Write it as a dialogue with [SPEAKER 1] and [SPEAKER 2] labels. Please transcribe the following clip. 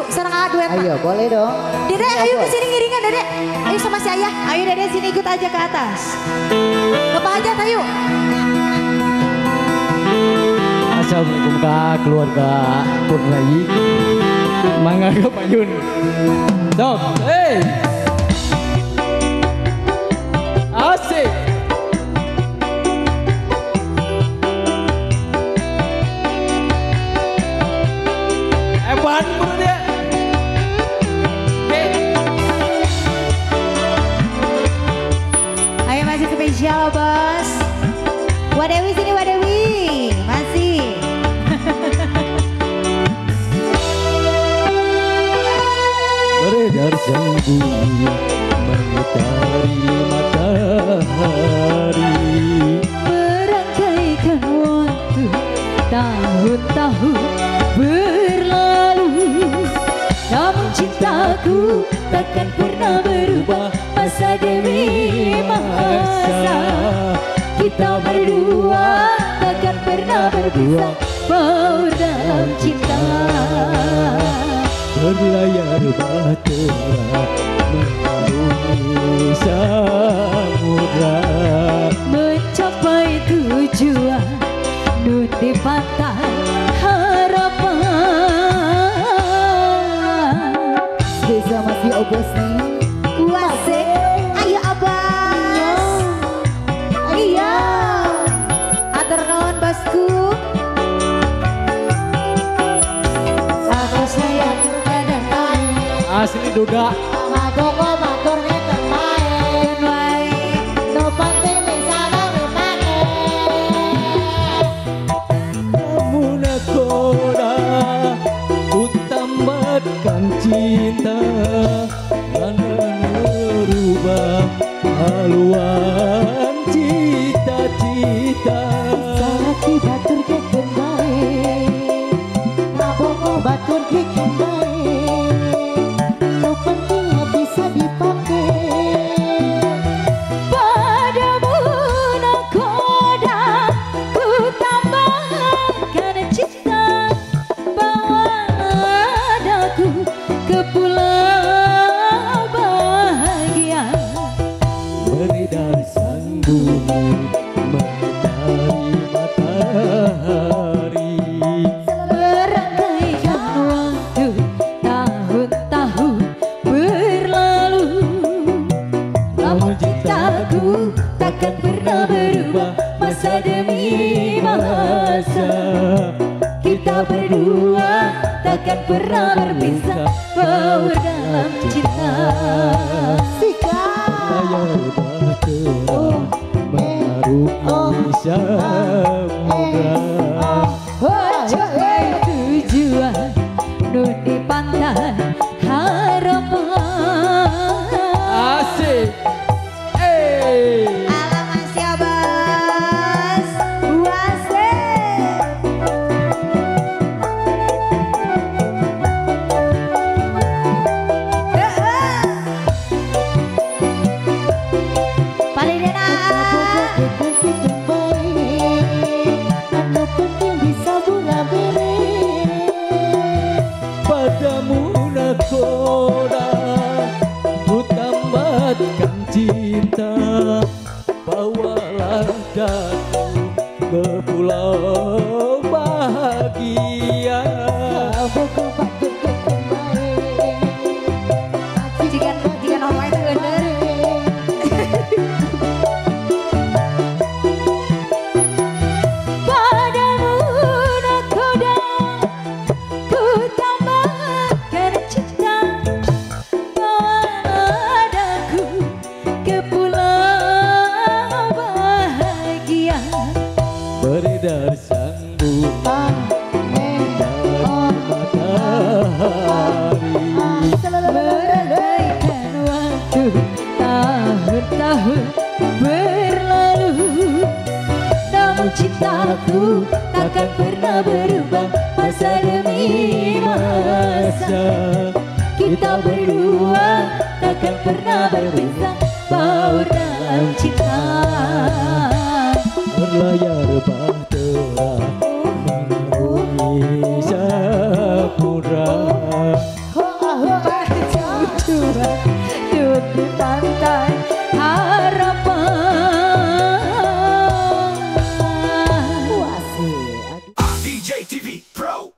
[SPEAKER 1] yuk, sekarang duet.
[SPEAKER 2] Ayo, boleh dong.
[SPEAKER 1] Dede, ayo ke sini ngiringan Dede. Ayo sama si Ayah.
[SPEAKER 3] Ayo Dede sini ikut aja ke atas.
[SPEAKER 1] Bapak aja, ayo.
[SPEAKER 4] Assalamualaikum kak, keluarga pun lagi. Mangga ke Payun. Stop, hey. Asik. Evan menurut dia.
[SPEAKER 3] Ayo masih spesial bos. Wadewi sini Wadewi. Masih.
[SPEAKER 4] Beredar sang bumi mengitari matahari,
[SPEAKER 3] Merangkaikan waktu tahun-tahun berlalu, namun cintaku takkan pernah berubah masa demi masa. Kita berdua takkan pernah berpisah, baur dalam cinta.
[SPEAKER 4] berlayar bahtera mengarungi samudra,
[SPEAKER 3] Mencapai tujuan nun di pantai harapan.
[SPEAKER 2] Bersama si Obos nih.
[SPEAKER 3] Wasik, ayo abas. Iya, atur nuhun bosku. Aku sayang dan baik.
[SPEAKER 4] asli duda.
[SPEAKER 3] Magogo matur ngeten bae. Dan baik. No penting bisa ngeripake.
[SPEAKER 4] Kamu nakoda ku tambatkan cinta dan merubah haluan cita-cita.
[SPEAKER 3] Saraki batur ngeten bae. Magogo batur ngeten bae. No penting bisa dipakai. Padamu nakoda ku tambahkan cinta, bawa daku ke pulau bahagia.
[SPEAKER 4] Beredar sang bumi mengitari matahari,
[SPEAKER 3] Merangkaikan waktu tahun-tahun berlalu, namun cintaku takkan pernah berubah masa demi masa. Kita berdua takkan pernah berpisah, baur dalam cinta.
[SPEAKER 4] berlayar bahtera mengarungi samudra.
[SPEAKER 3] Mencapai tujuan nun di pantai harapan.
[SPEAKER 4] Asik.
[SPEAKER 3] Alam masih abas, wasik. Paling enak. Anu penting bisa burabere.
[SPEAKER 4] Padamu nakoda ku tambatkan cinta, bawalah daku ke pulau bahagia.
[SPEAKER 3] Jika nomor itu bener. Padamu nakoda ku tambahkan cinta, bawa daku ke pulau bahagia.
[SPEAKER 4] Beredar sang bumi matahari,
[SPEAKER 3] Merangkaikan waktu tahun-tahun berlalu, namun cintaku takkan pernah berubah masa demi masa. Kita berdua takkan pernah berpisah, baur dalam cinta.
[SPEAKER 4] berlayar bahtera mengarungi samudra.
[SPEAKER 3] tua duduk di pantai harapan.
[SPEAKER 2] Wah, asik. Aduh.
[SPEAKER 5] DJ TV Pro.